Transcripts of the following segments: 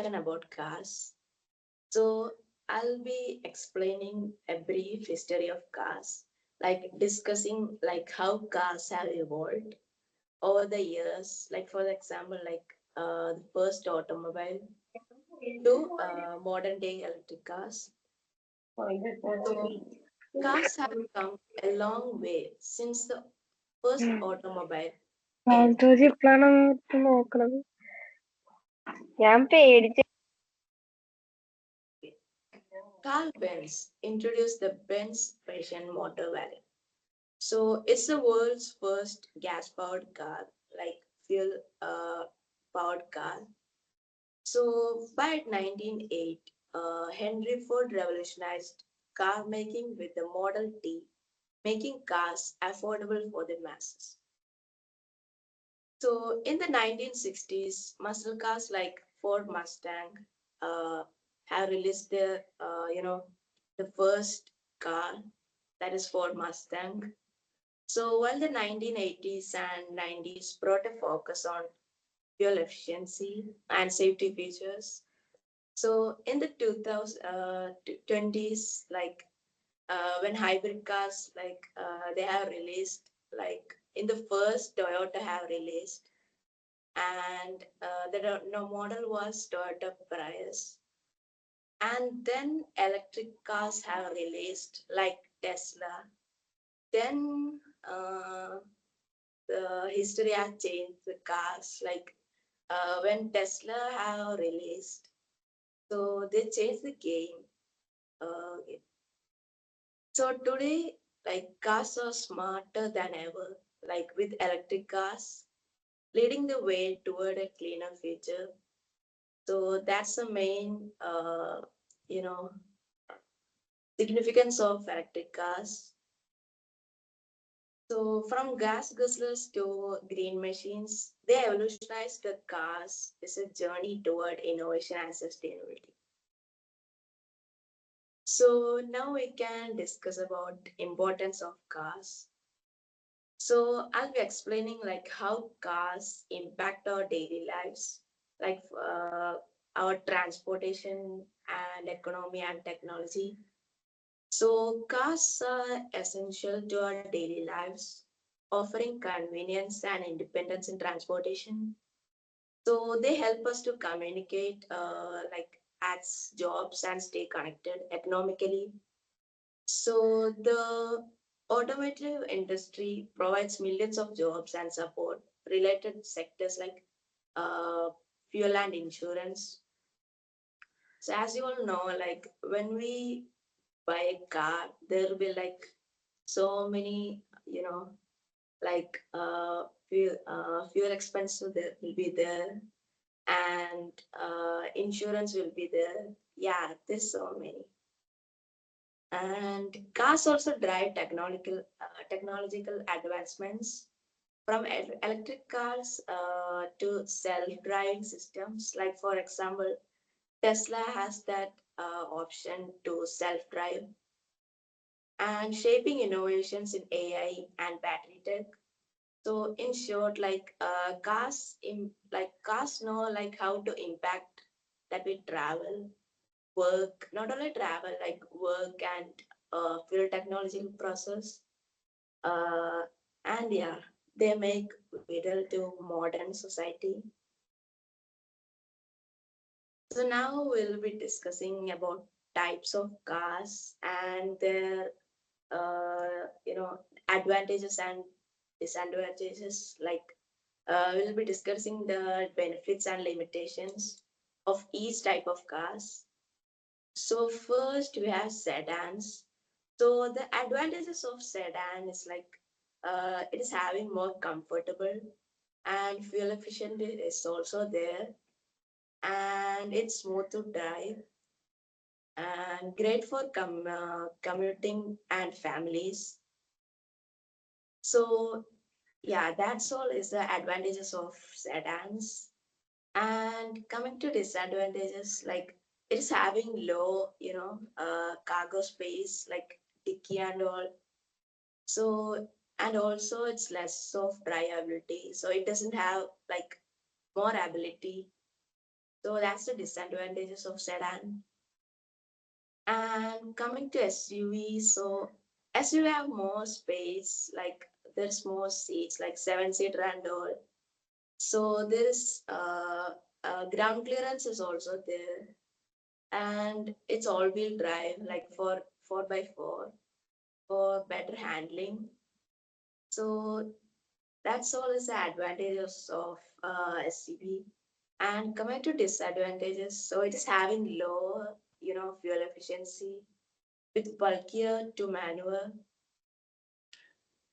discussion about cars. So I'll be explaining a brief history of cars, like discussing like how cars have evolved over the years. Like for example, the first automobile to modern day electric cars. So cars have come a long way since the first automobile in ആൾട്ടോജിപ്ലാണ് നോക്കണത്. ഞാൻ പേടിച്ച Carl Benz introduced the Benz Passion motor variant. So it's the world's first gas-powered car, like fuel powered car. So by 1908, Henry Ford revolutionized car making with the Model T, making cars affordable for the masses. So in the 1960s, muscle cars like Ford Mustang uh, have released the first car that is Ford Mustang. So while the 1980s and 90s brought a focus on fuel efficiency and safety features, so in the 2020s, when hybrid cars they have released, like in the first Toyota have released, and the no model was Toyota Prius, and then electric cars have released like Tesla. Then the history has changed the cars, like when Tesla have released, so they changed the game. Okay. So today, like cars are smarter than ever, like with electric cars leading the way toward a cleaner future. So that's the main, you know, significance of electric cars. So from gas guzzlers to green machines, they evolutionized the cars is a journey toward innovation and sustainability. So now we can discuss about importance of cars. So I'll be explaining like how cars impact our daily lives, like our transportation and economy and technology. So cars are essential to our daily lives, offering convenience and independence in transportation. So they help us to communicate, as jobs and stay connected economically. So the automotive industry provides millions of jobs and support related sectors like uh, fuel and insurance. So as you all know, like when we buy a car, there will be like so many, fuel expense there will be there, and insurance will be there. Yeah, there's so many. And cars also drive technological advancements from electric cars to self-driving systems. Like for example, Tesla has that option to self-drive, and shaping innovations in AI and battery tech. So in short, cars know like how to impact that we travel, work, not only travel, like work and fuel technology process. Uh, and yeah, they make vital to modern society. So now we'll be discussing about types of cars and their advantages and disadvantages. We'll be discussing the benefits and limitations of each type of cars. So first we have sedans. So the advantages of sedan is it is having more comfortable and fuel efficient is also there, and it's smooth to drive and great for commuting and families. So yeah, that's all is the advantages of sedans. And coming to disadvantages, like it is having low, cargo space, like dicky and all. So and also it's less of drivability. So it doesn't have like more ability. So that's the disadvantages of sedan. And coming to SUV, so SUV have more space, like there's more seats, like seven-seater and all. So there's ground clearance is also there, and it's all-wheel drive, like for 4x4 for better handling. So that's all is the advantages of SUV. And coming to disadvantages, so it is having low, fuel efficiency with bulkier to manual.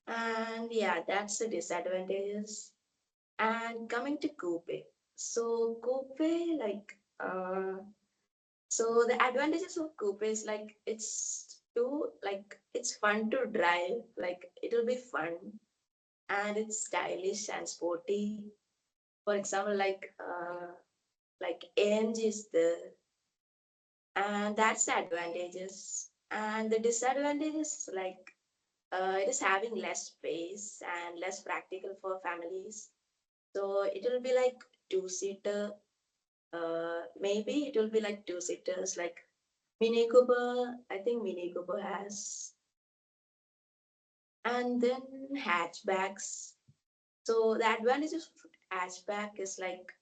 And yeah, that's the disadvantages. And coming to coupe. So coupe, so the advantages of coupe is like it's fun to drive, like it'll be fun and it's stylish and sporty. For example, like AMG is there, and that's the advantages. And the disadvantages like it is having less space and less practical for families. So it will be like two-seater. Maybe it will be like two-seaters, like Mini Cooper. I think Mini Cooper has, and then hatchbacks. So the advantage of hatchback is like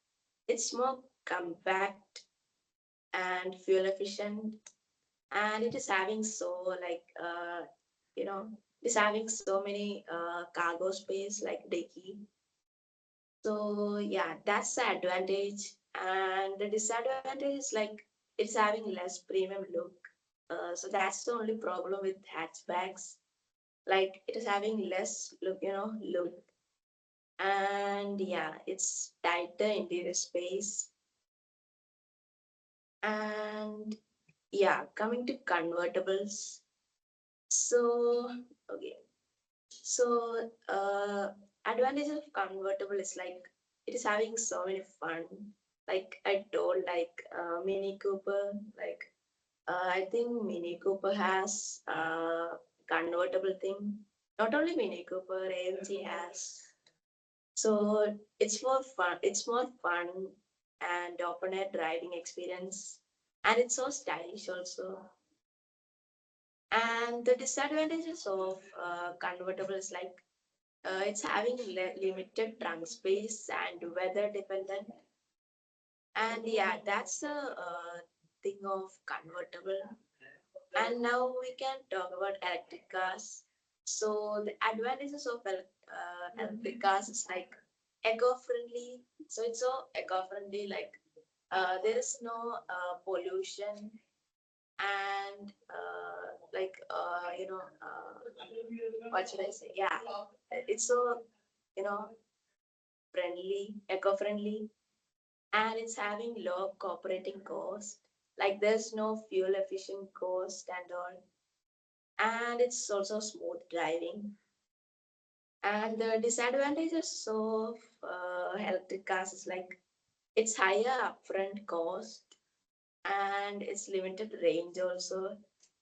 it's more compact and fuel efficient, and it is having you know it's having so many cargo space like dicky. So yeah, that's the advantage. And the disadvantage is like it's having less premium look. So that's the only problem with hatchbacks. Like it is having less look. And yeah, it's tighter interior space. And yeah, coming to convertibles. So okay, so advantage of convertible is like it is having so many fun. Like I told, like Mini Cooper, like I think Mini Cooper has convertible thing. Not only Mini Cooper, AMG has. So it's more fun. It's more fun and open air driving experience, and it's so stylish also. And the disadvantages of convertible is like it's having limited trunk space and weather dependent. And yeah, that's the thing of convertible. And now we can talk about electric cars. So the advantages of electric cars is like eco-friendly. So it's so eco-friendly, like there is no pollution and what should I say? Yeah, it's so you know friendly, eco-friendly, and it's having low operating cost. Like there's no fuel efficient cost and all, and it's also smooth driving. And the disadvantages of electric cars is like it's higher upfront cost and it's limited range also.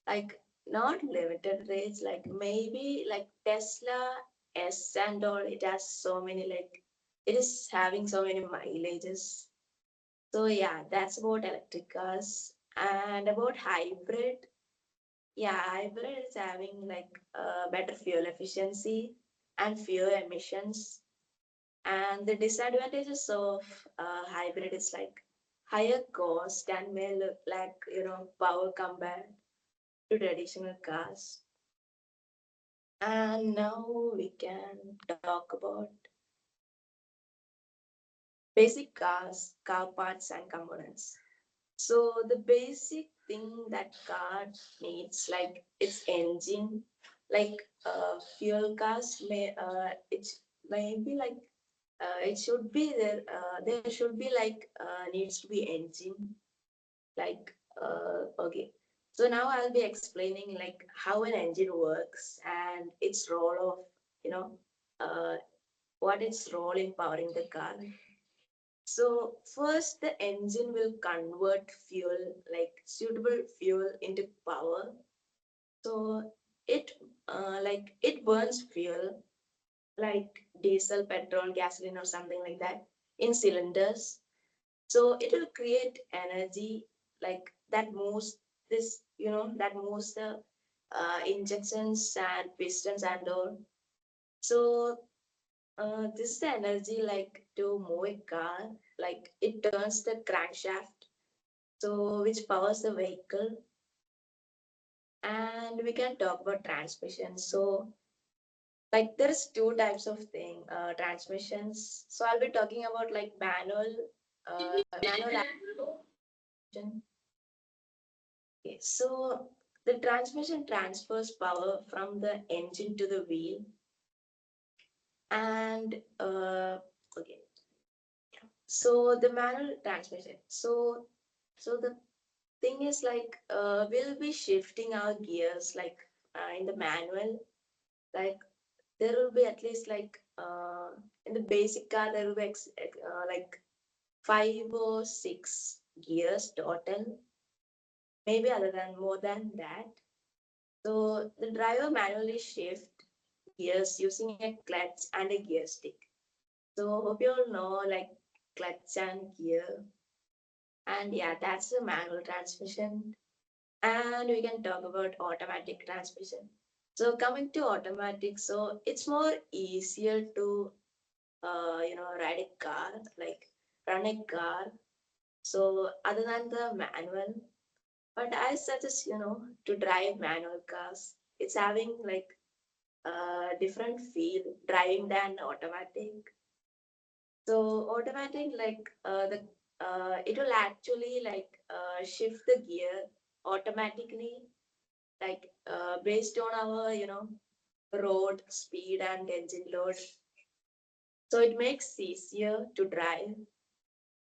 Like not limited range, like maybe like Tesla S and all, it has so many like it is having so many mileages. So yeah, that's about electric cars. And about hybrid, yeah, hybrid is having like better fuel efficiency and fewer emissions. And the disadvantages of hybrid is like higher cost and may look like power compared to traditional cars. And now we can talk about basic cars, car parts and components. So the basic thing that car needs, like its engine, like fuel cars it may be like it should be there. There should be like needs to be engine, like okay. So now I'll be explaining like how an engine works and its role of you know uh, what its role in powering the car. So first, the engine will convert fuel, like suitable fuel, into power. So it it burns fuel like diesel, petrol, gasoline, or something like that in cylinders. So it will create energy like that moves this, that moves the injections and pistons and all. So this is the energy like to move a car, like it turns the crankshaft, so which powers the vehicle. And we can talk about transmission. So like there's two types of thing, transmissions. So I'll be talking about like manual action. Okay, so the transmission transfers power from the engine to the wheel, and okay, so the manual transmission. So the thing is like we'll be shifting our gears like in the manual, like there will be at least like in the basic car there will be like 5 or 6 gears total, maybe other than more than that. So the driver manually shift gears using a clutch and a gear stick. So hope you all know like clutch and gear. And yeah, that's the manual transmission. And we can talk about automatic transmission. So coming to automatic, so it's more easier to ride a car, like run a car. So other than the manual, but I suggest to drive manual cars. It's having like different feel driving than automatic. So automatic like the it will actually like shift the gear automatically, like based on our road speed and engine load. So it makes easier to drive.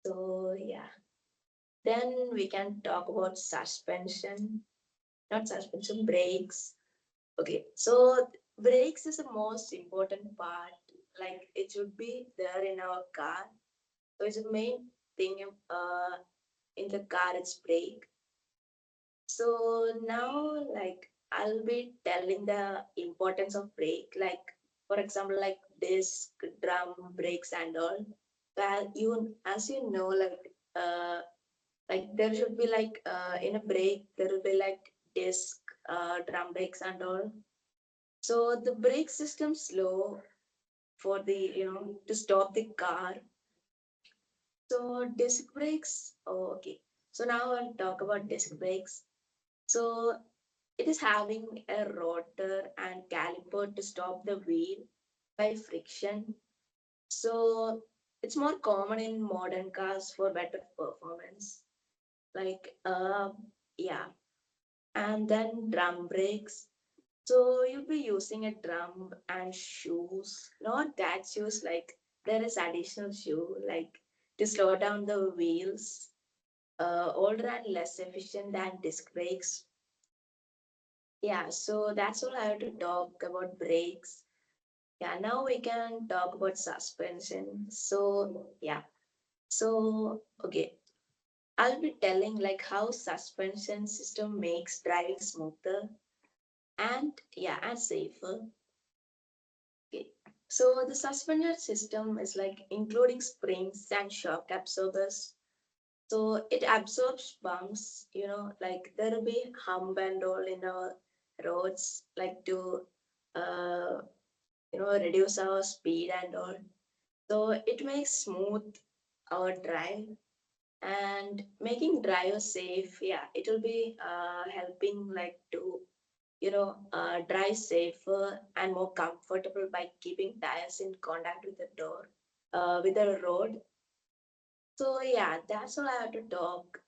So yeah. Then we can talk about suspension, not suspension, brakes. Okay, so brakes is the most important part. Like it should be there in our car. So it's the main thing in the car. It's brake. So now, like I'll be telling the importance of brake. Like for example, like disc, drum, brakes, and all. Well, as you know, like there should be like in a brake there will be like disc, drum brakes, and all. So the brake system slow for the to stop the car. So disc brakes. Oh, okay. So now I'll talk about disc brakes. So it is having a rotor and caliper to stop the wheel by friction. So it's more common in modern cars for better performance. Like yeah, and then drum brakes. So you'll be using a drum and shoes, not that shoes, like there is additional shoe, like to slow down the wheels, older and less efficient than disc brakes. Yeah, so that's all I have to talk about brakes. Yeah, now we can talk about suspension. So yeah, so okay, I'll be telling like how suspension system makes driving smoother and yeah and safer. Okay. So the suspended system is like including springs and shock absorbers. So it absorbs bumps, like there will be hump and all in our roads, like to uh, reduce our speed and all. So it makes smooth our drive and making drive safe. Yeah, it will be helping like to drive safer and more comfortable by keeping tires in contact with the door, with the road. So yeah, that's all I have to talk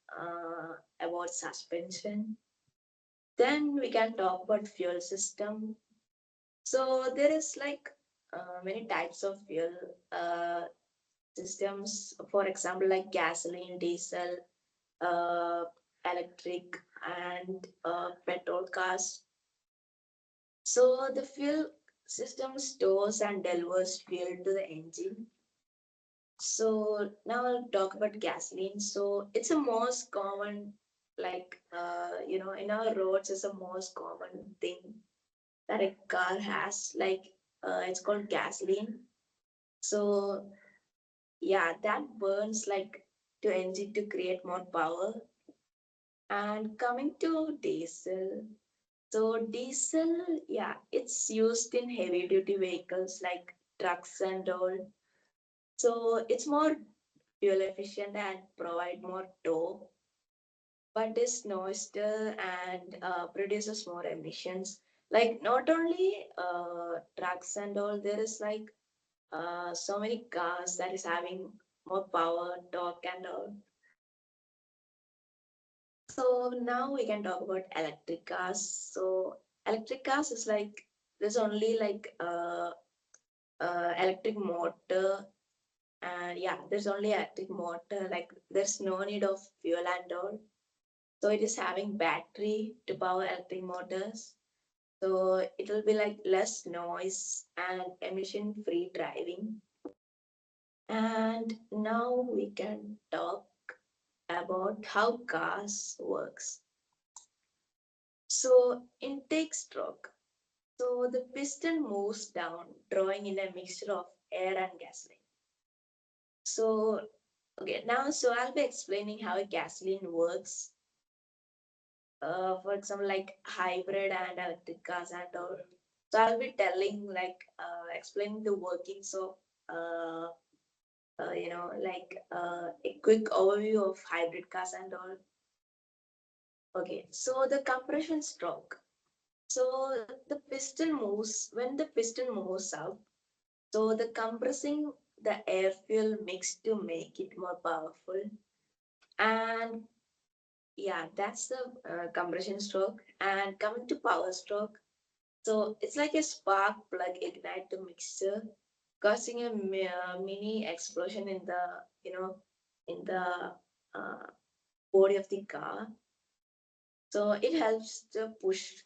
about suspension. Then we can talk about fuel system. So there is like many types of fuel systems. For example, like gasoline, diesel, uh, electric, and petrol cars. So the fuel system stores and delivers fuel to the engine. So now I'll talk about gasoline. So it's a most common, like in our roads, is a most common thing that a car has. Like it's called gasoline. So yeah, that burns like to engine to create more power. And coming to diesel, so diesel, yeah, it's used in heavy duty vehicles like trucks and all. So it's more fuel efficient and provide more torque, but is noisier and produces more emissions. Like not only trucks and all, there is like so many cars that is having more power, torque and all. So now we can talk about electric cars. So electric cars is like there's only like electric motor, and yeah, there's only electric motor. Like there's no need of fuel and all. So it is having battery to power electric motors. So it will be like less noise and emission free driving. And now we can talk about how cars works. So intake stroke. So the piston moves down, drawing in a mixture of air and gasoline. So okay, now so I'll be explaining how gasoline works. For example, like hybrid and electric cars and all. So I'll be telling like explaining the workings of uh, a quick overview of hybrid cars and all. Okay, so the compression stroke. So the piston moves when the piston moves up. So the compressing the air fuel mix to make it more powerful. And yeah, that's the compression stroke. And coming to power stroke, so it's like a spark plug ignite the mixture, causing a mini explosion in the in the uh, body of the car. So it helps to push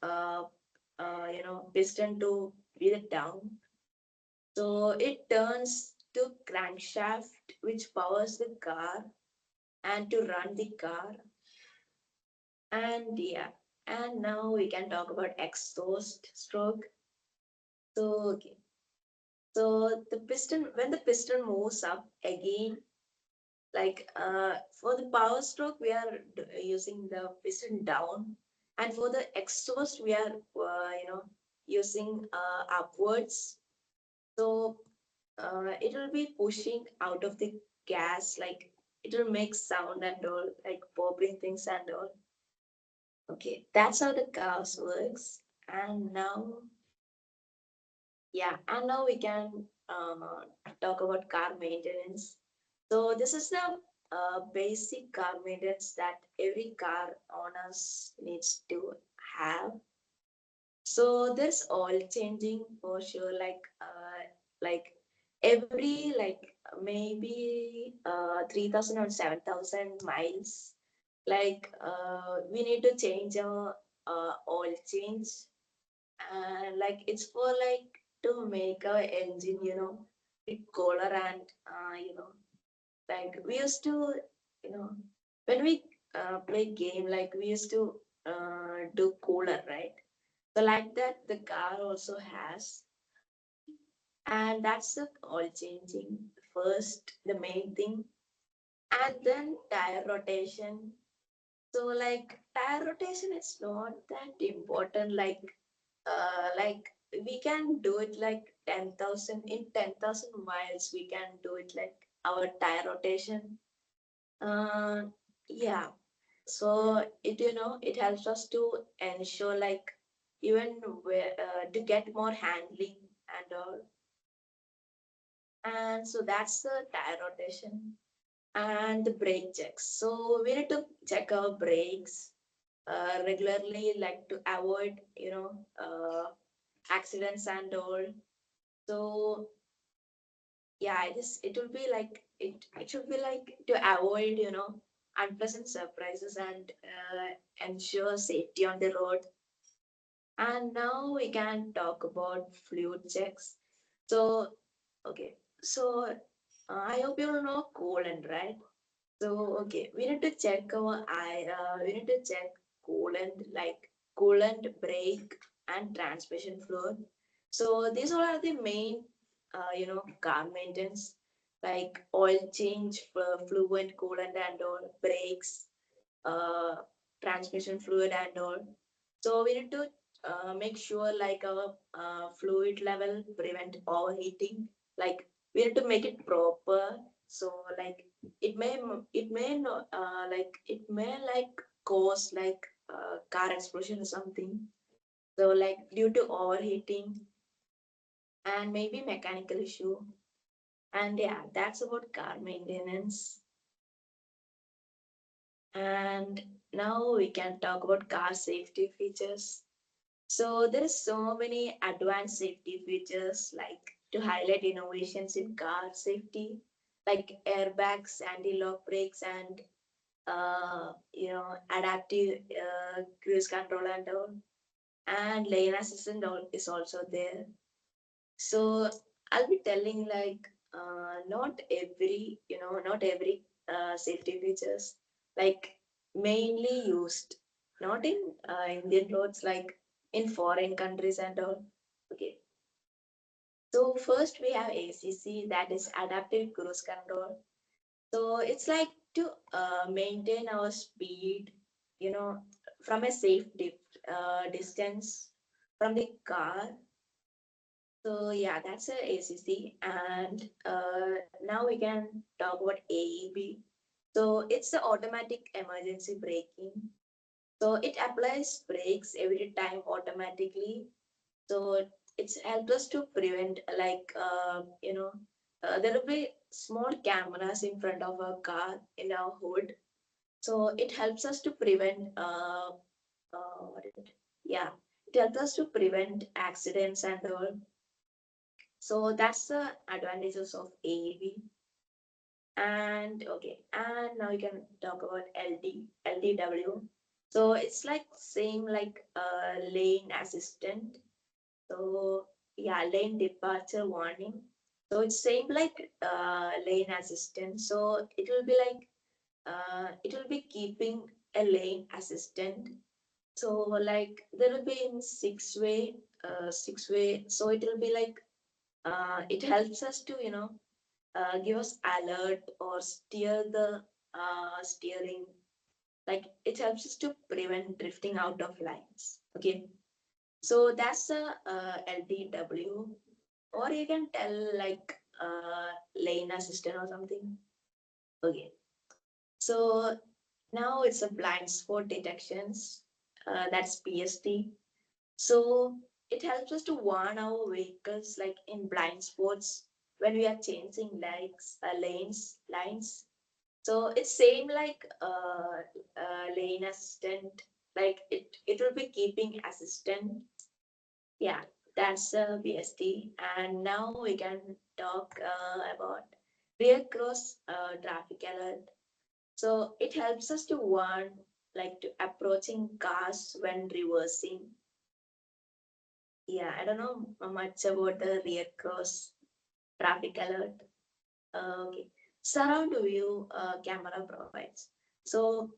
piston to wheel it down. So it turns to crankshaft, which powers the car and to run the car. And yeah, and now we can talk about exhaust stroke. So okay, so the piston when the piston moves up again, like for the power stroke we are using the piston down, and for the exhaust we are using upwards. So it will be pushing out of the gas, like it will make sound and all, like popping things and all. Okay, that's how the cars works. And now, yeah, and now we can talk about car maintenance. So this is the basic car maintenance that every car owners needs to have. So there's oil changing for sure, like every like maybe 3,000 or 7,000 miles. Like we need to change our oil change, and like it's for like to make our engine, bit cooler and like we used to, when we play game, like we used to do cooler, right? So like that, the car also has, and that's the oil changing first, the main thing, and then tire rotation. So like tire rotation is not that important. Like we can do it like 10,000 in 10,000 miles. We can do it like our tire rotation. Uh, yeah. So it helps us to ensure like even where to get more handling and all. And so that's the tire rotation and the brake checks. So we need to check our brakes regularly, like to avoid accidents and all. So yeah, it will be like it should be like to avoid unpleasant surprises and ensure safety on the road. And now we can talk about fluid checks. So okay, so I hope you know coolant, right? So okay, we need to check we need to check coolant, like coolant, brake, and transmission fluid. So these all are the main car maintenance. like oil change, fluid, coolant and all, brakes, uh, transmission fluid and all. So we need to make sure like our fluid level prevent overheating. Like we need to make it proper. So like it may not like it may like cause like car explosion or something. So like due to overheating and maybe mechanical issue. And yeah, that's about car maintenance. And now we can talk about car safety features. So there is so many advanced safety features like to highlight innovations in car safety, like airbags, anti-lock brakes, and adaptive cruise control and all. And lane assistant is also there. So I'll be telling like not every safety features like mainly used, not in Indian roads, like in foreign countries and all. Okay. So first we have ACC, that is adaptive cruise control. So it's like to maintain our speed, you know, from a safe distance from the car. So yeah, that's a ACC, and now we can talk about AEB. So it's the automatic emergency braking. So it applies brakes every time automatically. So it's helped us to prevent like there will be small cameras in front of our car in our hood. So it helps us to prevent what is it? Yeah, it helps us to prevent accidents and all. So that's the advantages of AEB. And okay, and now we can talk about LDW. So it's like same like lane assistant. So yeah, lane departure warning. So it's same like lane assistant. So it will be like it will be keeping a lane assistant. So like there will be in six way. So it will be like it helps us to give us alert or steer the steering, like it helps us to prevent drifting out of lines. Okay, so that's the LDW, or you can tell like lane assistant or something. Okay, so now it's a blind spot detections, that's PST. So it helps us to warn our vehicles like in blind spots when we are changing lines. So it's same like lane assistant, like it will be keeping assistant. Yeah, that's BST. And now we can talk about rear cross traffic alert. So it helps us to warn like to approaching cars when reversing. Yeah, I don't know much about the rear cross traffic alert. Okay. Surround view camera provides. So,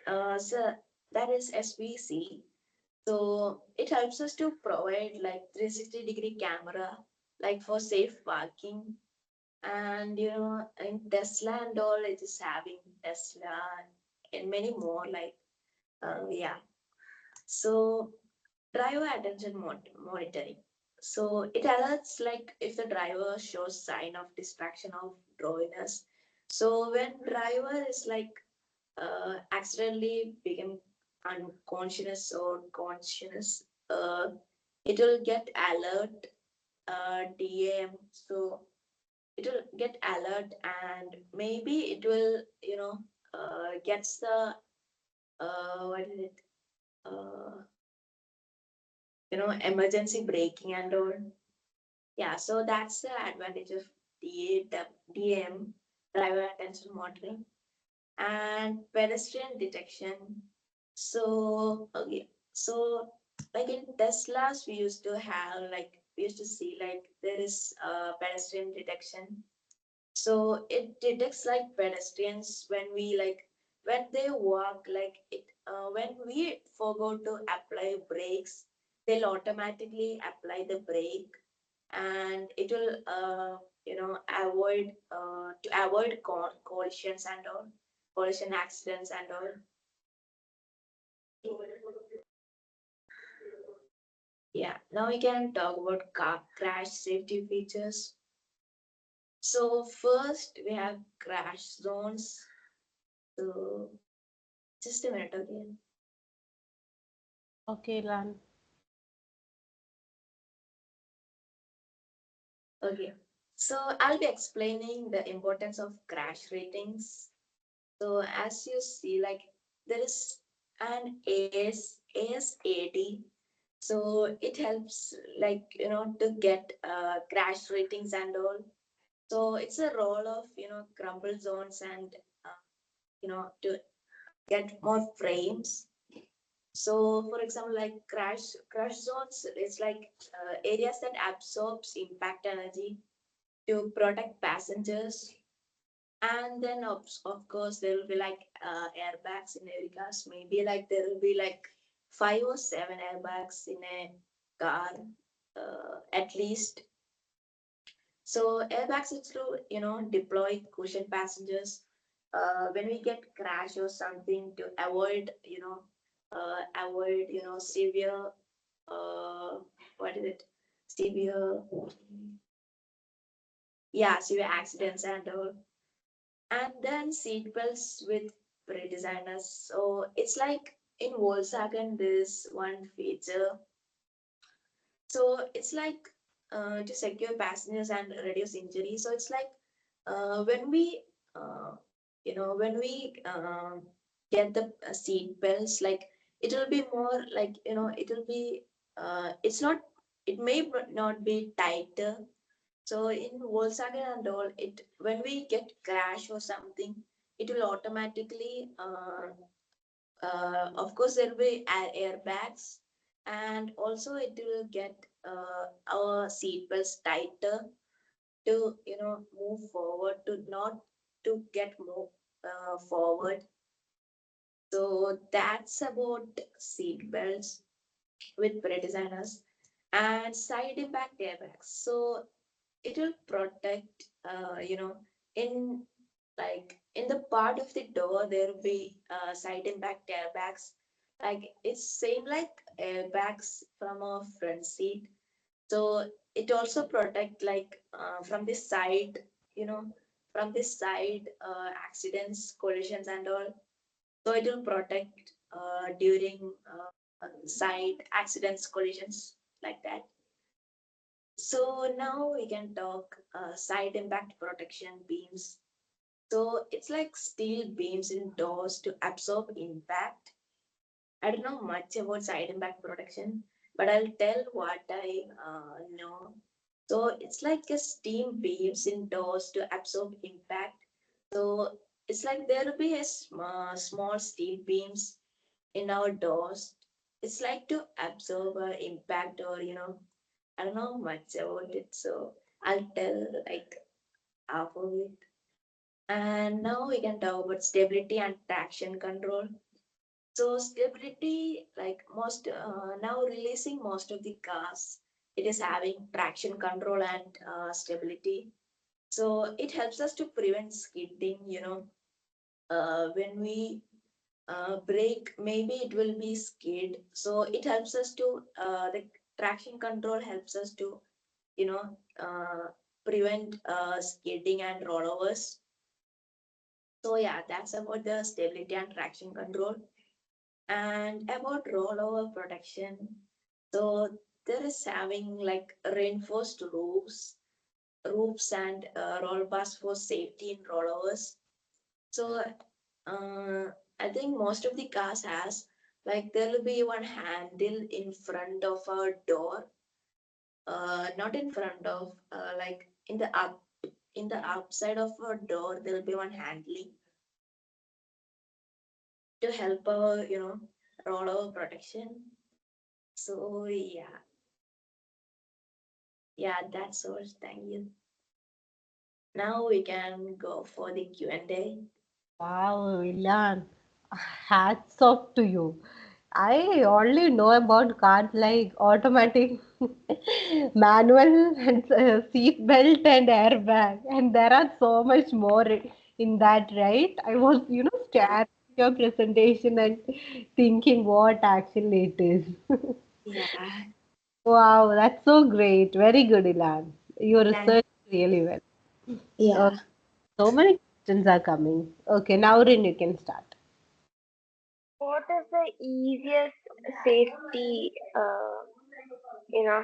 so that is SVC. So it helps us to provide like 360-degree camera, like for safe parking. And in Tesla and all, it is having Tesla and many more like yeah. So driver attention monitoring. So it alerts like if the driver shows sign of distraction of drowsiness. So when driver is like accidentally become unconscious or conscious, it will get alert DAM. So it will get alert and maybe it will gets the what is it emergency braking and all. Yeah, so that's the advantage of DAM, driver attention monitoring, and pedestrian detection. So, okay, so like in Teslas, we used to see like there is pedestrian detection. So it detects like pedestrians when we like when they walk like it when we forgot to apply brakes, they'll automatically apply the brake, and it will avoid to avoid collisions and all, collision accidents and all. Yeah, now we can talk about car crash safety features. So first we have crash zones. So just a minute again. Okay, Lan. Okay. So I'll be explaining the importance of crash ratings. So as you see, like there is an ASAD. So it helps like to get crash ratings and all. So it's a role of crumble zones and to get more frames. So for example, like crash zones, it's like areas that absorbs impact energy to protect passengers. And then of course there will be like airbags in every cars. Maybe like there will be like 5 or 7 airbags in a car, at least. So airbags is to deploy cushion passengers when we get crash or something to avoid avoid severe what is it, severe, yeah, severe accidents and all. And then seat belts with pre-designers. So it's like in Volkswagen, this one feature. So it's like to secure passengers and reduce injury. So it's like when we, uh, when we get the seat belts, like it will be more like, it will be, it's not, it may not be tighter. So in Volkswagen and all, it when we get crash or something, it will automatically, of course, there will be airbags, and also it will get our seat belts tighter to move forward, to not to get move forward. So that's about seat belts with pre-designers and side impact airbags. So it will protect in like in the part of the door there will be side impact airbags, like it's same like airbags from a front seat. So it also protect like from this side, you know from this side accidents, collisions and all. So it will protect during side accidents, collisions, like that. So now we can talk side impact protection beams. So it's like steel beams in doors to absorb impact. I don't know much about side impact protection, but I'll tell what I know. So it's like a steam beams in doors to absorb impact. So it's like there will be a small steel beams in our doors. It's like to absorb impact, or I don't know much about it, so I'll tell like half of it. And now we can talk about stability and traction control. So stability, like most now releasing most of the cars, it is having traction control and stability. So it helps us to prevent skidding. When we brake, maybe it will be skid. So it helps us to the traction control helps us to you know, prevent skidding and rollovers. So yeah, that's about the stability and traction control. And about rollover protection, so there is having like reinforced roofs and roll bars for safety in rollovers. So I think most of the cars has like there will be one handle in front of our door, not in front of, like in the upside of a door there will be one handling to help our rollover protection. So yeah, that's all. Thank you. Now we can go for the Q&A. Wow, Illan. Hats off to you. I only know about cars like automatic, manual, and seat belt and airbag, and there are so much more in that, right? I was, staring at your presentation and thinking what actually it is. Yeah, Wow, that's so great. Very good, Ilan. You thank researched really well. Uh, yeah. so many questions are coming. Okay, now Rin, you can start. What is the easiest safety, you know,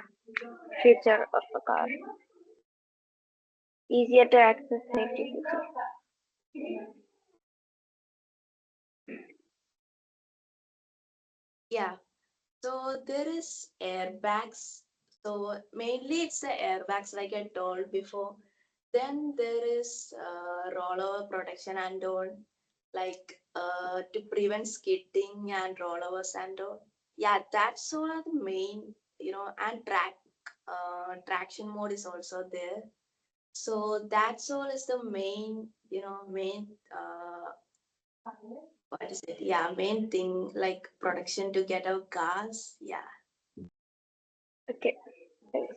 feature of a car? Easier to access safety feature. Yeah. So there is airbags. So mainly it's the airbags, like I told before. Then there is rollover protection and all, like to prevent skidding and rollovers and all. Yeah, that's all are the main, and traction mode is also there. So that's all is the main, main what is it? Yeah, main thing like protection to get our cars. Yeah. Okay, thanks.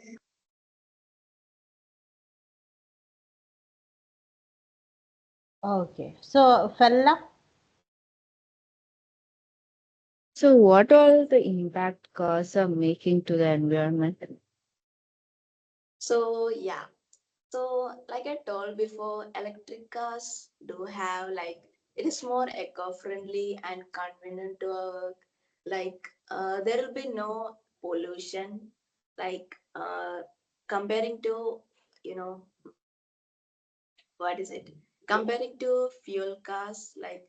Okay, so Fella. So, what all the impact cars are making to the environment? So yeah. So like I told before, electric cars do have like it is more eco-friendly and convenient to our work. Like there will be no pollution. Like comparing to you know what is it? Comparing to fuel cars, like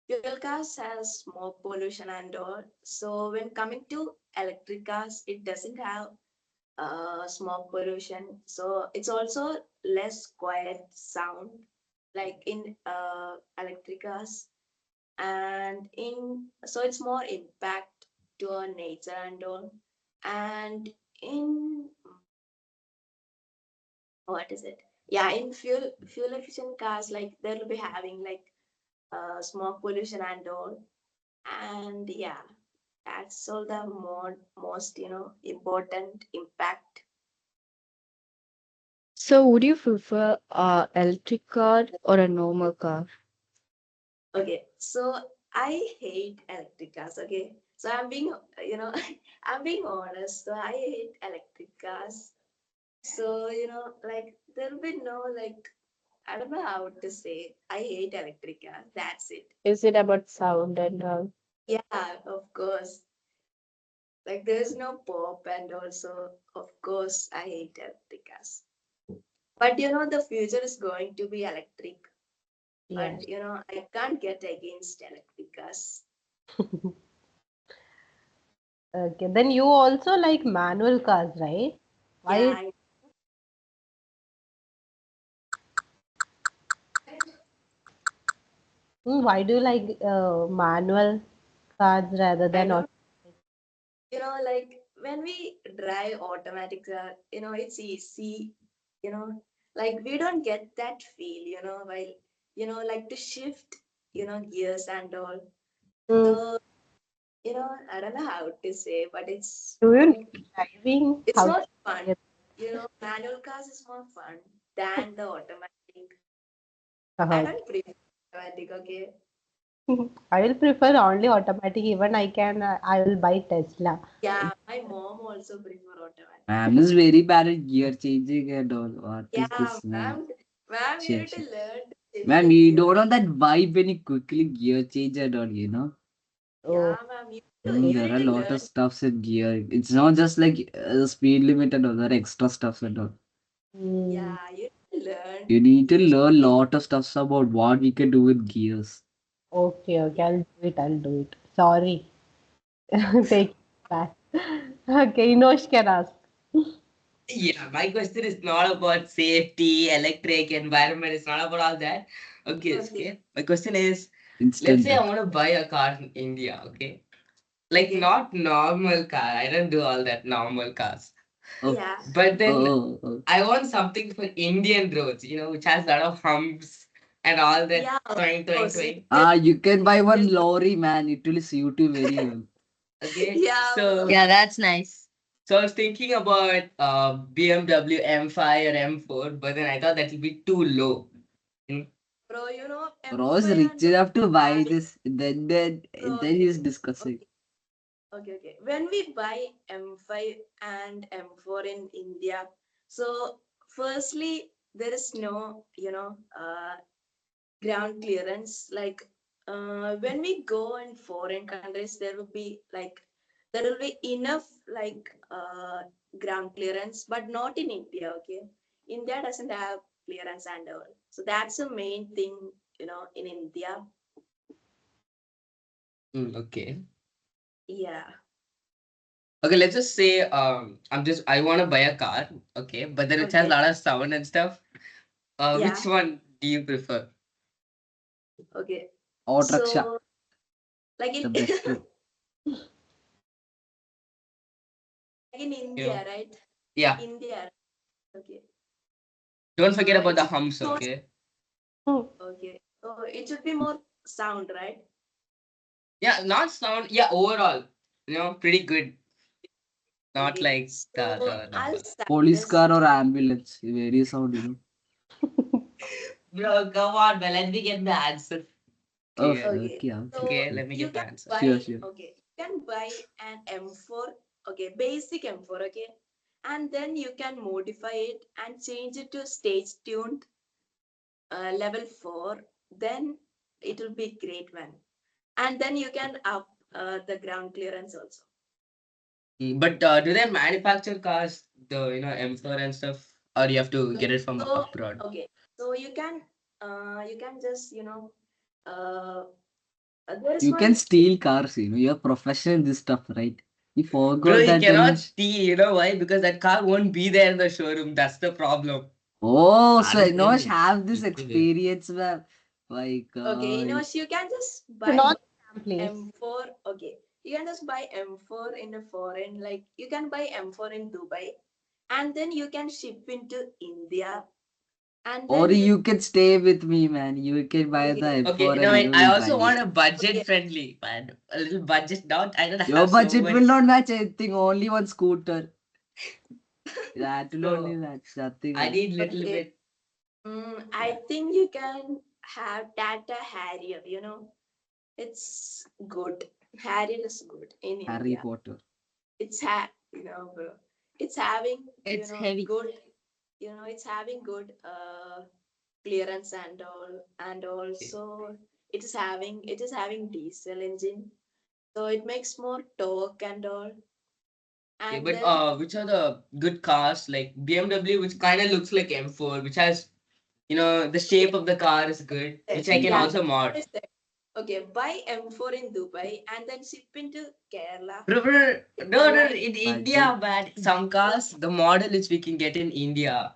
fuel cars has smoke pollution and all. So when coming to electric cars, it doesn't have smoke pollution. So it's also less quiet sound like in electric cars, and in so it's more impact to our nature and all. And in what is it? Yeah, in fuel efficient cars, like they'll be having like smoke pollution and all. And yeah, that's all the more most important impact. So, would you prefer a electric car or a normal car? Okay, so I hate electric cars. Okay, so I'm being, I'm being honest. So I hate electric cars. So like there'll be no like I don't know how to say. I hate electric cars. That's it. Is it about sound and all? Yeah, of course. Like there's no pop, and also of course I hate electric cars. But the future is going to be electric. Yes. But I can't get against electric cars. Okay, then you also like manual cars, right? Why? Yeah, Why do you like manual cars rather I than don't. auto? Like when we drive automatic, it's easy, you know, like we don't get that feel, while, like to shift, gears and all. Mm, So, I don't know how to say, but it's do you more, know driving? it's How to more fun. get? Manual cars is more fun than the automatic. I Okay. don't prefer automatic, okay? I will prefer only automatic. Even I can. I will buy Tesla. Yeah, my mom also prefer automatic. Ma'am is very bad at gear changing and all. What is Yeah, this, ma'am? ma'am, you Sure, need to sure. learn to shift Ma'am, the you gear. don't know that vibe when you quickly gear change and all. Oh, Yeah, ma'am, okay. you There need are a to lot of learn. stuffs in gear. It's not just like speed limit and other extra stuffs and all. Mm, Yeah, you need to learn You need to gears. learn lot of stuffs about what we can do with gears. okay. Okay. Yeah, I'll do it. I'll do it. Sorry. Take it back. Okay. Inosh can ask. Yeah, my question is not about safety, electric, environment. It's not about all that. Okay, okay, okay. My question is, let's Instant say I death. want to buy a car in India, okay? Like okay. not normal car. I don't do all that normal cars. Oh, Yeah, But then oh. I want something for Indian roads, which has a lot of humps and all that yeah, of twang, twang, course. You twang. just, You can you buy one just, lorry, man. It will suit you very well. Okay, Yeah, so Yeah, that's nice. so I was thinking about BMW M5 or M4, but then I thought that would be too low. Mm. bro, you know Bro is M5 rich and enough to buy having this. Then okay, he's discussing. okay, okay. When we buy M5 and M4 in India, so firstly there is no, ground clearance. Like when we go in foreign countries, there will be enough ground clearance, but not in India. Okay, India doesn't have clearance and all. So that's the main thing, in India. Okay. Yeah, Okay, let's just say I want to buy a car, okay, but then it has a okay, lot of sound and stuff. yeah, Which one do you prefer? okay. Auto rickshaw, So like the in best one. like in You know, India, right? yeah. India, okay. Don't forget about It the should humps, be more okay? Hmm. okay. So it should be more sound, right? Yeah, not sound. Yeah, overall, pretty good. Not Okay. like the So other I'll number. Police suggest. car or ambulance. Very sound. Bro, come on, man. Let me get the answer Oh, clear. Okay. okay, okay, So Okay, okay. let me you get the can answer. Sure, buy, sure. okay, you can buy an M4, okay, basic M4, okay, and then you can modify it and change it to stage tuned level 4. Then it will be great one. And then you can up the ground clearance also. But do they manufacture cars, the M4 and stuff, or you have to get Okay. it from So abroad? okay, so you can just uh, there is You can one. steal cars. You're professional in this stuff, right? You Bro, forgot you that cannot only. steal. You know why? Because that car won't be there in the showroom. That's the problem. Oh, Car so is I know there, I no. have this People there. experience where, like, Okay, you can just To buy not scam, please. M4. Okay, you can just buy M4 in a foreign, like you can buy M4 in Dubai, and then you can ship into India, and or then you you can stay with me, man. You can buy the okay, Okay, M4 no, and wait. you I will also drive want it. a budget okay, friendly, man. A little budget. Not, I don't Your have so budget will much. not match anything, only one scooter. That will only So match, nothing I else. need little okay. bit. I think you can have Tata Harrier. It's good. Harrier is good in Harry India. Potter. Bro. It's having It's heavy. good. It's having good clearance and all, and Okay. also it is having diesel engine, so it makes more torque and all. Okay, And but then which are the good cars like BMW, which kind of looks like M4, which has the shape okay, of the car is good, that- which I can yeah, also that's mod. what I said. Okay, buy M4 in Dubai and then ship into Kerala. Bro, It's no, no, like in Budget. India, man. Some cars, the model which we can get in India.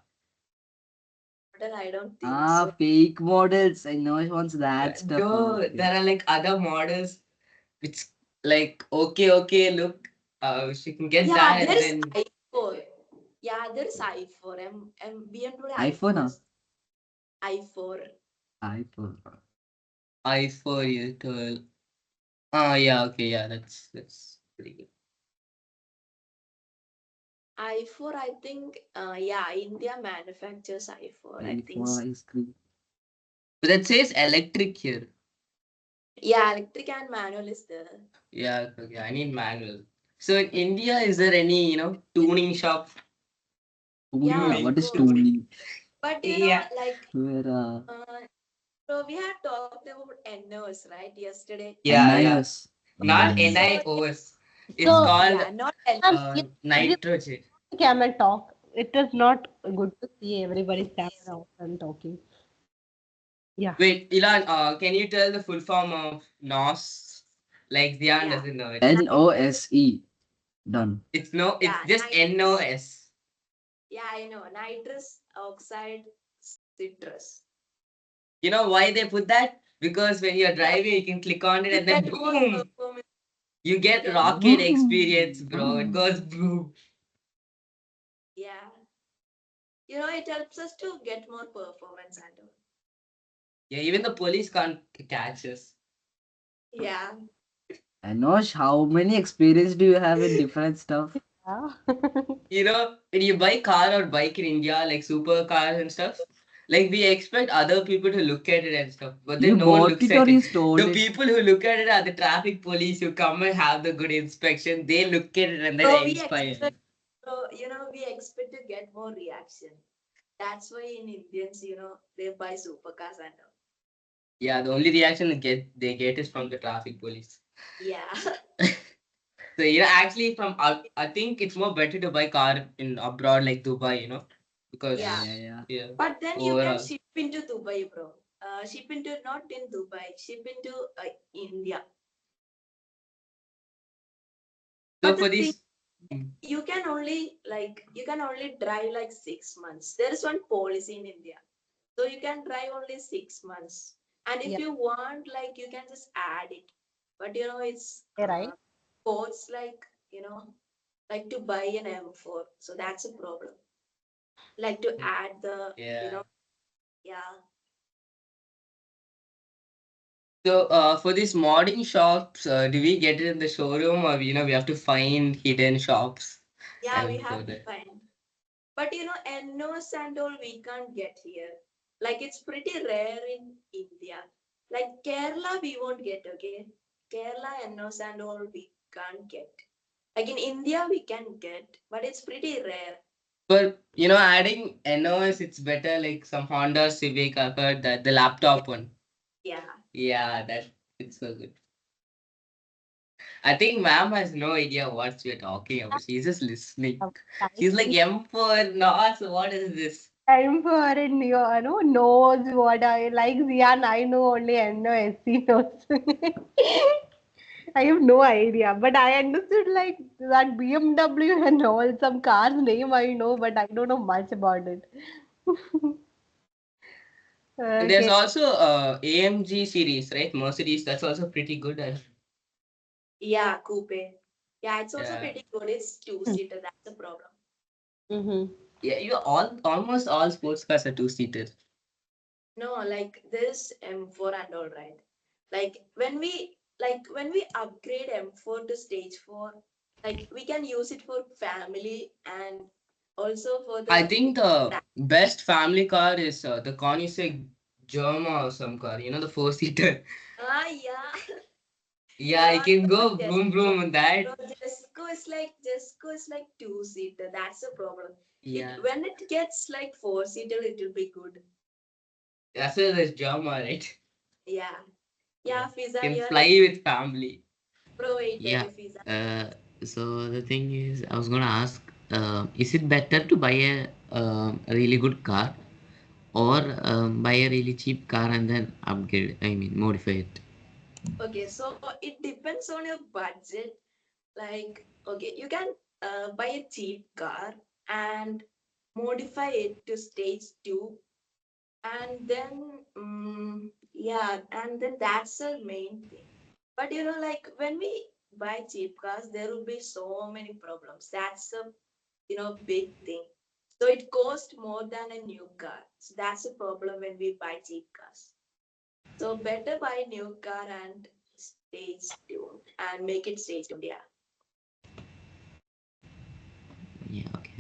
model, I don't think Ah, so. fake models. I know it wants that stuff. No, Okay. there are like other models which like okay, look, she can get Yeah, that there and is then i4. Yeah, there is i4. BMW iPhone, i4 ah? is i4. iPhone. I4 you told. Oh yeah, okay, yeah, that's pretty good. I4, I think, yeah, India manufactures I4, I think. iPhone ice cream. But that says electric here. Yeah, electric and manual is there. Yeah, okay, I need manual. So in India, is there any, tuning shop? Yeah, Tuning. of What Tuning. is course. tuning? But Yeah. Where uh, so we had talked about NOS, right, yesterday. Yeah. NIS. Not So, NIOS. It's So, called yeah, not ma'am, NOS. please nitrogen. camel talk. It is not good to see everybody's camera off and talking. Yeah. Wait, Ilan, can you tell the full form of NOS? Like Dion Yeah, doesn't know it. NOSE. Done. It's yeah, just NOS. yeah, I know. Nitrous oxide citrus. You know why they put that? Because when you're Yeah, driving, you can click on it to and then get more boom, performance, you you get get, rocket experience, Boom, bro. It boom. goes boom. yeah, it helps us to get more performance and all. Yeah, even the police can't catch us. Yeah, Anosh, how many experience do you have in different stuff? Yeah. When you buy car or bike in India, like supercars and stuff, like we expect other people to look at it and stuff, but You then no one bought looks it or at you it. stole The it? people who look at it are the traffic police who come and have the good inspection. They look at it and then So they we inspire you. expect, we expect to get more reaction. That's why in Indians, they buy supercars and all. Yeah, the only reaction they get is from the traffic police. Yeah. So actually, I think it's more better to buy car in abroad like Dubai, Yeah, Yeah. because yeah, yeah. yeah, But then you can overall. ship into Dubai, bro. Ship into not in Dubai, ship into India. So But the for thing, this, mm, you can only drive like 6 months. There is one policy in India, so you can drive only 6 months. And if Yeah, you want, like you can just add it. But it's right. costs like to buy an M4. So that's a problem. Like to add yeah. yeah. So for these modding shops, do we get it in the showroom or we have to find hidden shops Yeah, we and go have to there? find. But NOS and all we can't get here. Like it's pretty rare in India. Like Kerala we won't get, okay? Kerala NOS and all we can't get. Like in India we can get, but it's pretty rare. But adding NOS, it's better like some Honda Civic. I've heard that the laptop one. Yeah. Yeah, that it's so good. I think ma'am has no idea what we're talking about. She's just listening. She's like M4 NOS. What is this? Time for it, knows what I like. Zian, I know only NOSC knows. I have no idea, but I understood like that BMW and all some cars name I know, but I don't know much about it. And there's Okay. also AMG series, right? Mercedes. That's also pretty good. Yeah, coupe. Yeah, it's also Yeah. pretty good. It's two-seater. That's the problem. Mm-hmm. Yeah, you almost all sports cars are two-seater. No, like this M4 and all, right? Like when we upgrade M4 to stage 4, like we can use it for family and also for I the think the best family car is the Koenigsegg Germa or some car. The four-seater. yeah. Yeah, you What can about go boom Jesco? boom on that. No, Jesco is like two-seater. That's the problem. Yeah, It when it gets like four-seater, it will be good. that's why there's Germa, right? Yeah. Yeah, Yeah, Fizan, can you're fly like with family. pro 8, Yeah. Fizan. So the thing is, I was gonna ask, is it better to buy a really good car or buy a really cheap car and then upgrade? I mean, modify it. Okay, so it depends on your budget. Like, okay, you can buy a cheap car and modify it to stage 2, and then yeah, and then that's the main thing. But like when we buy cheap cars, there will be so many problems. That's a big thing. So it costs more than a new car. So that's the problem when we buy cheap cars. So better buy a new car and stage tuned and make it stage tuned. Yeah. Yeah, okay.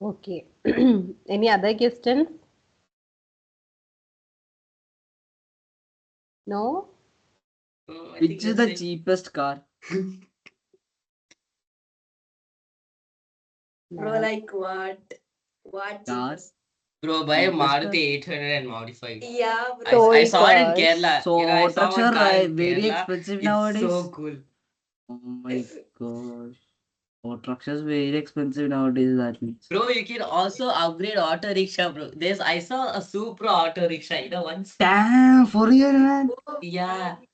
Okay. Any other questions? No? I think Which is that's the it. cheapest car? Bro, No. like what? What Car? cheapest? Bro, buy a Cheapest car? Maruti 800 and modify it. Yeah, I bro. Toy saw it in cars. Kerala. So I auto saw one structure car in very Kerala. expensive It's so nowadays. cool. Oh my gosh. Auto structure is very expensive nowadays, that means. Bro, you can also upgrade auto rickshaw, bro. I saw a Supra auto rickshaw, once. Damn, for real, man. Oh, Yeah. nice.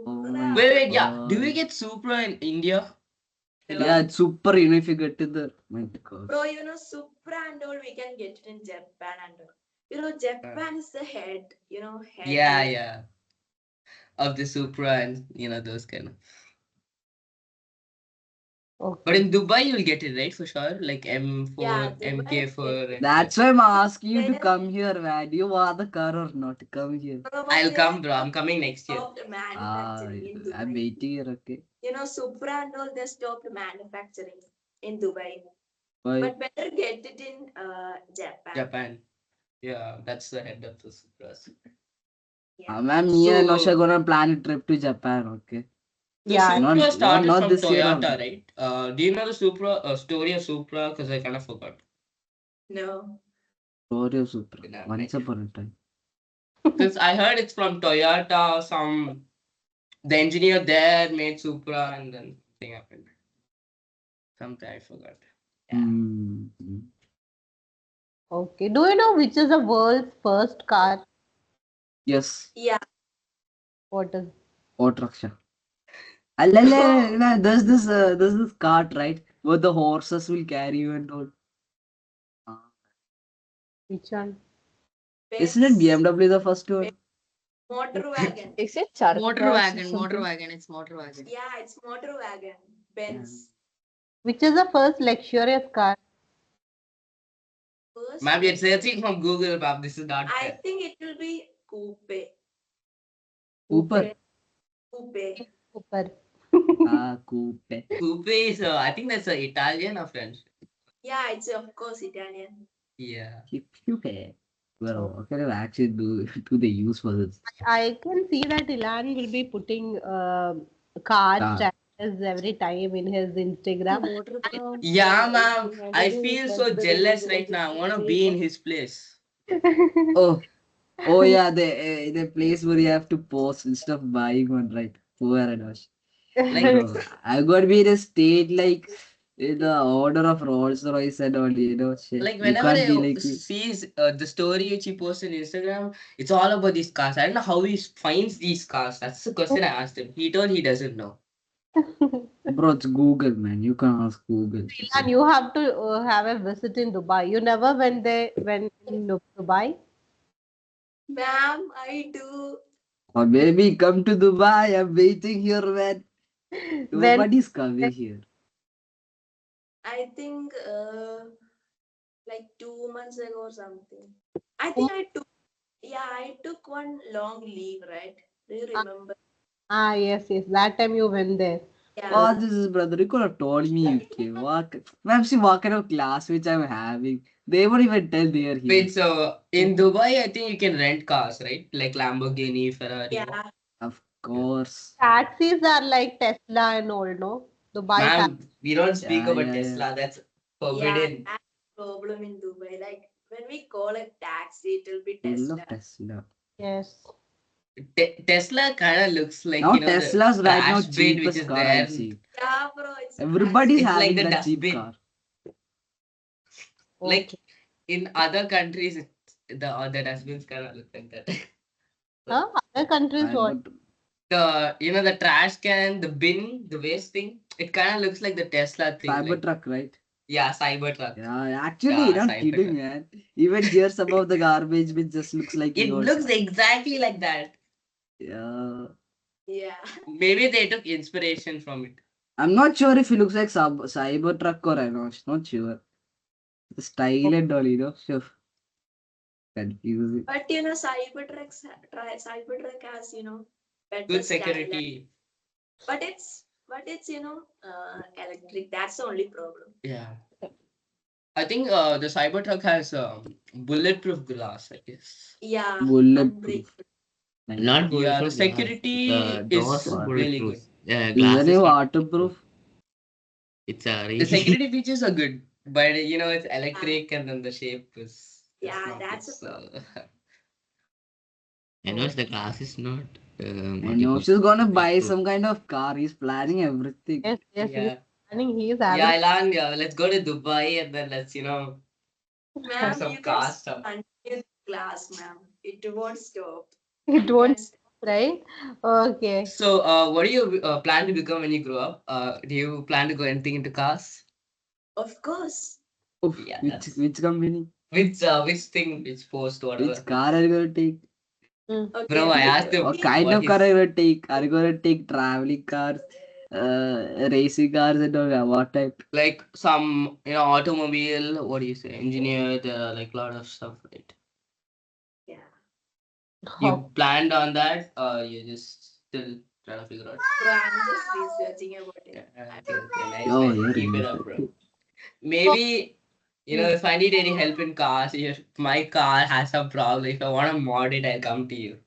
Oh Supra. my Wait, yeah. Do we god. get Supra in India? Yeah, Illan? No. it's super, if you get to the. My Bro, gosh. Supra and all we can get it in Japan and all. Uh, Japan is the head, head Yeah, nation. yeah. Of the Supra and those kind of. But Okay. in Dubai, you'll get it right for sure, like M4, Yeah, Dubai. MK4, and That's why I'm asking you to Where come here, man. Do you want the car or not? Come here. I'll probably come, bro. I'm coming next year. stopped Ah, manufacturing in I'm Dubai. waiting here, okay? You know, Supra and all, they stopped manufacturing in Dubai. Why? But better get it in Japan. Japan. Yeah, that's the head of the Supras. Yeah. Man, me and Nosha So gonna plan a trip to Japan, okay? the Yeah. Not, Supra not, started not from this year Toyota, only. right? Do you know the Supra story of Supra? Because I kind of forgot. No. Glory of Supra. Yeah, Once right. upon a time. Because I heard it's from Toyota. The engineer there made Supra, and then thing happened. Something I forgot. Yeah. Hmm. Okay. Do you know which is the world's first car? Yes. Yeah. What is? Auto Raksha. There's this cart, right? Where the horses will carry you and all. Ah. Which one? Isn't it Benz. BMW the first one? Motor wagon. Is it Charcross Motor or wagon, motor something? wagon. It's motor wagon. Yeah, it's motor wagon. Yeah. Benz. Which is the first luxurious car? First, Ma'am, you're searching from Google, ma'am. This is not I fair. think it will be coupe. Cooper. Coupe. Cooper. Ah, coupe. Coupe is, I think that's Italian or French. Yeah, it's of course Italian. Yeah. Coupe. Well, Oh. what can I actually do the use for this? I can see that Ilan will be putting car Ah. status every time in his Instagram. Yeah, ma'am. I feel so jealous right now. I want to be in his place. Oh, oh yeah, the place where you have to post instead of buying one, right? Poor Enosh. Like, Bro, I got to be in a state like in the order of Rolls Royce and all, shit. You whenever can't be I like me. sees the story which he posts on Instagram, it's all about these cars. I don't know how he finds these cars. That's the question I asked him. He told he doesn't know. Bro, it's Google, man. You can ask Google. Ilan, you have to have a visit in Dubai. You never went in Dubai? Ma'am, I do. Or maybe come to Dubai. I'm waiting here, man. When Nobody's coming here. I think like 2 months ago or something. I think I took one long leave, right? Do you remember? yes, yes. That time you went there. Yeah. Oh, this is brother. You could have told me you came. Ma'am, see what kind of class which I'm having. They won't even tell they are here. Wait, so in Dubai, I think you can rent cars, right? Like Lamborghini, Ferrari. Yeah. Of course. Taxis are like Tesla and all, no? Dubai taxi. Ma'am, we don't speak Yeah, about yeah, yeah. Tesla. That's Yeah, forbidden. that's the problem in Dubai. Like when we call a taxi, it will be Full Tesla. of Tesla. Yes. Tesla kind of looks like, Now the Tesla's right now trash bin which cheapest is car there. I'm seeing. Yeah, bro, it's a Everybody's It's like having the that cheap dustbin. car. Like Okay. in other countries, the dustbins kind of look like that. Huh? Other countries I what? got The trash can, the bin, the waste thing, it kind of looks like the Tesla thing. Like, Cybertruck, right? yeah, Cybertruck. Yeah, actually, Yeah, not kidding, Cybertruck. man. Even here, some of the garbage bin just looks like It yours. looks exactly like that. Yeah. yeah. Maybe they took inspiration from it. I'm not sure if he looks like Cybertruck or Enosh. Not sure. The style and all, sure. Confusing. But Cybertruck has better Good style. security. But it's electric. That's the only problem. Yeah. I think the Cybertruck has bulletproof glass, I guess. Yeah. Bulletproof. Unbreakable. Not Yeah, bulletproof the glass. security The doors is are really bulletproof. good. Yeah, Isn't glass it is not waterproof? It's a The really security features are good, but it's electric and then the shape is Yeah, not that's a its, problem. I know the glass is not I what you know call she's gonna buy bulletproof. some kind of car. He's planning everything. Yes, yes. He's yeah. planning. He is Yeah, having. Ilan, yeah, let's go to Dubai and then let's do Ma'am, some you can car stuff. continue the class, ma'am. It won't stop. It You won't, can right? Okay. So, what do you plan to become when you grow up? Do you plan to go anything into cars? of course. Oof, Yeah, which that's which company? which thing, which post, Which whatever. car are you gonna take? Mm. Okay. Bro, I asked him What kind what of car are his you gonna take? Are you gonna take traveling cars? Racing cars and all. What type? Like some, automobile, what do you say, engineer, there are like a lot of stuff, right? Yeah. You planned on that, or you just still trying to figure out? Bro, I'm just researching about it. Okay, nice, Oh, nice. you're Keep it really up, bro. good. Maybe, if I need any help in cars, if my car has some problem, if I want to mod it, I'll come to you.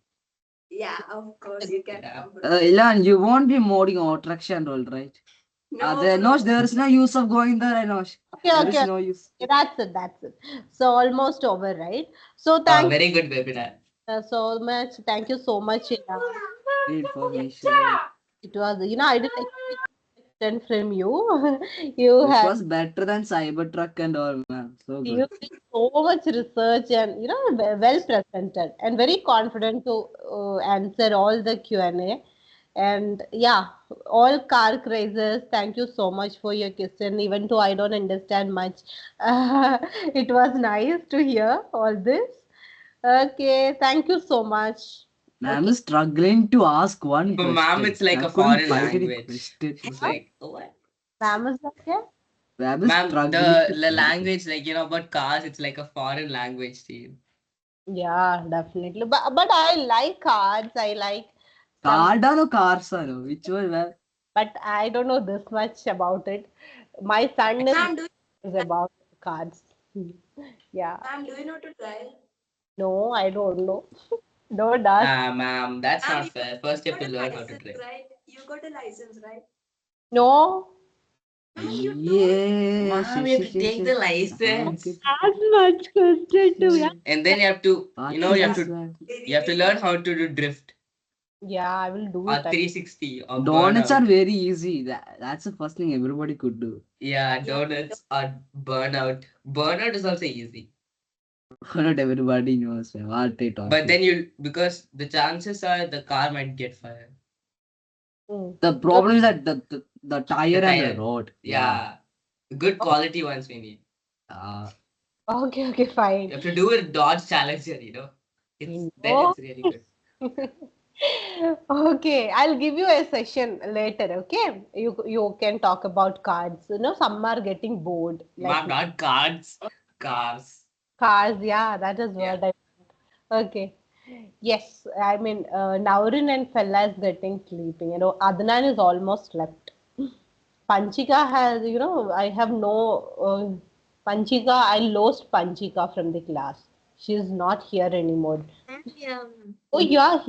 Yeah, of course you can Yeah. come, bro. Illan, you won't be modding auto and all, right? No, No, bro. there is no use of going there, I know. Okay, There okay. is no use. That's it. That's it. So almost over, right? So thank Very good webinar. you so much. Thank you so much, Illan. Information. It was, I didn't expect it from you. You This have was better than Cybertruck and all, man. So you good. did so much research and well presented and very confident to answer all the Q&A. And yeah, all car crazes. Thank you so much for your question. Even though I don't understand much, it was nice to hear all this. Okay, thank you so much. Ma'am Okay, is struggling to ask one For ma'am, question. it's like Ma'am a couldn't foreign find any language. question. She's what? like, what? Ma'am is okay? Ma'am is Ma'am, struggling the, to the find it. language, like, about cars, it's like a foreign language to you. Yeah, definitely. But I like cards. I like some, Cardano Carsano. Which one, ma'am? but I don't know this much about it. My son is Ma'am, about cards. Yeah. ma'am, do you know to drive? No, I don't know. Don't ask. Ma'am, that's Ma'am, not fair. First, you have got to a learn how to license, drive. right? You got a license, right? No, Ma'am, you don't? Yes, Ma'am, yes, you have yes, to yes, take the yes. Ma'am, license. good. as much question to yeah. And then you have to, What you is have this, to ma'am? you have to learn how to do drift Yeah, I will do or it. 360 or Donuts are burnout. very easy. That's the first thing everybody could do. Yeah, Yeah. donuts or burnout. Burnout is also easy. Not everybody knows, ma'am. What they But talking. then because the chances are the car might get fired. Mm. The problem is that the tire The and the tire. road. Yeah. Yeah. Good quality ones we need. Uh, Okay, okay, You fine. have to do a Dodge Challenger. Then No. it's really good. Okay, I'll give you a session later, okay? You can talk about cards. Some are getting bored, like Ma'am, not cards, cars. cars. Yeah, that is Yeah. what I. Okay. Yes, I mean, Naurin and Fella is getting sleeping. Adnan is almost slept. Panchika has, I have no. Panchika, I lost Panchika from the class. She is not here anymore. Yeah. Oh, you are here.